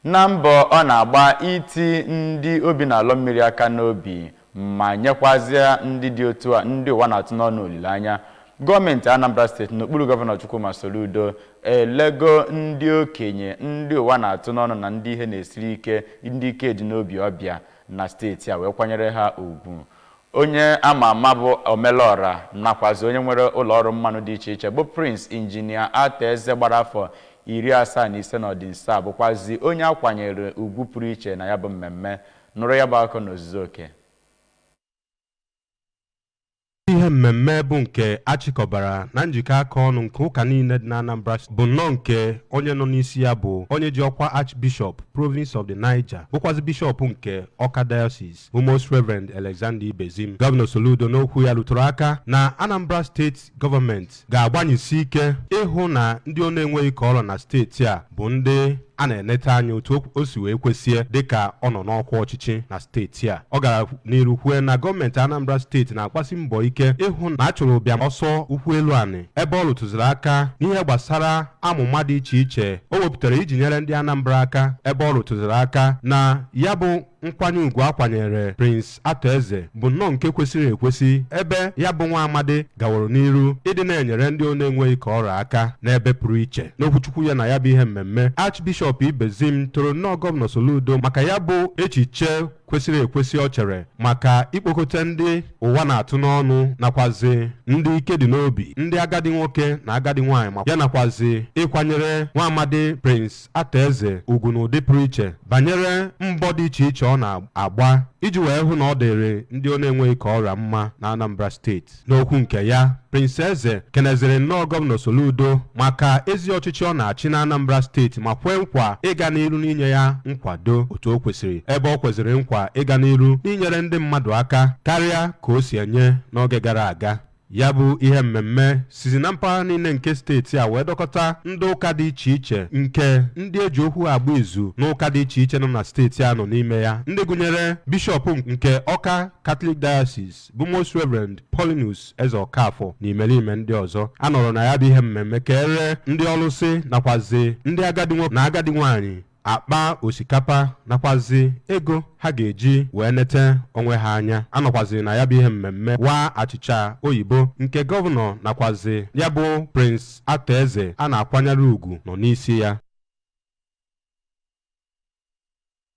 Na mbọ ọ na-agba iti ndị obi na-alọ mmiri aka n'obi ma nyekwazịa ndị dị otu a ndị ụwa na-atụ n'ọnụ olileanya. Gọọmenti Anambra steeti n'okpuru gọvanọ Chukwuma Soludo elego ndị okenye ndị ụwa na-atụ n'ọnụ na ndị ihe na-esiri ike ndị ike dị n'obi ọbịa na steeti a wee kwanyere ha ugwu. Onye ama ama bụ Omelora nakwazi onye nwere ụlọ ọrụ mmanụ dị iche iche bụ Prince Injinia Ataeze gbara afọ 75 n'ọdịnsa bụkwazi onye akwanyere ugwu pụrụ iche na ya bụ mmemme. Nụrụ ya bụ akọ n'ozuzu oke. Ihe mmemme bụ nke achịkọbara na njikọ aka ọnụ nke ụka niile dị na Anambra bụ nnọọ nke onye nọ n'isi ya bụ onye ji ọkwa Archbishop Province of the Niger bụkwazi bishọp nke Ọka Diocese bụ Most Reverend Alexander Ibezim. Gọvanọ Soludo n'okwu ya rụtụrụ aka na Anambra steeti gọọmenti ga-agbanyesi ike ịhụ na ndị ọ na-enweghị ka ọrụ na steeti a bụ ndị a na-enete anya otu o si wee kwesịe dịka ọ nọ n'ọkwa ọchịchị na steeti a. Ọ gara n'iru kwuo na gọọmenti Anambra steeti na-agbasi mbọ ike ịhụ na a chụrụ ụbịam ọsọ ukwu elu anị ebe ọ rụtụziri aka n'ihe gbasara amụma dị iche iche o wepụtara iji nyere ndị Anambra aka ebe ọ rụtụziri aka na ya bụ nkwanye ugwu akwanyere Prince Ataeze bụ nnọọ nke kwesịrị ekwesị ebe ya bụ nwa amadi gaworo n'iru ịdị na-enyere ndị ọ na-enweghị ka ọrụ aka n'ebe pụrụ iche. N'okwuchukwu ya na ya bụ ihe mmemme, Archbishop Ibezim toro nnọọ gọvanọ Soludo maka ya bụ echiche kwesịrị ekwesị ọ chere maka ikpokọta ndị ụwa na-atụ n'ọnụ nakwazi ndị ike dị n'obi, ndị agadi nwoke na agadi nwaanyị ya nakwazi ịkwanyere nwa amadi Prince Ataeze ugwu n'ụdị pụrụ iche banyere mbọ dị iche iche ọ na-agba iji wee hụ na ọ dịrị ndị ọ na-enweghị ka ọra mma na Anambra steeti. N'okwu nke ya, Prince Eze keneziri nnọọ gọvanọ Soludo maka ezi ọchịchị ọ na-achị na Anambra steeti ma kwee nkwa ịga n'iru n'inye ya nkwado otu o kwesịrị ebe ọ kwesịrị nkwa ịga n'iru n'inyere ndị mmadụ aka karịa ka o si enye n'oge gara aga. Ya bụ ihe mmemme sizi na mpaghara niile nke steeti a wee dọkọta ndị ụka dị iche iche nke ndị eji okwu agba izu n'ụka dị iche iche nọ na steeti a nọ n'ime ya, ndị gụnyere bishọp nke Ọka Catholic Diocese bụ Most Reverend Paulinus Eze Okafọ na imerime ndị ọzọ. A nọrọ na ya bụ ihe mmemme ka ere ndị ọlụsị nakwazi ndị agadi nwoke na agadi nwaanyị akpa osikapa nakwazi ego ha ga-eji wee nete onwe ha anya. Anọkwaziri na ya bụ ihe mmemme waa achịcha oyibo nke gọvanọ nakwazi ya bụ Prince Ataeze a na-akwanyere ugwu nọ n'isi ya.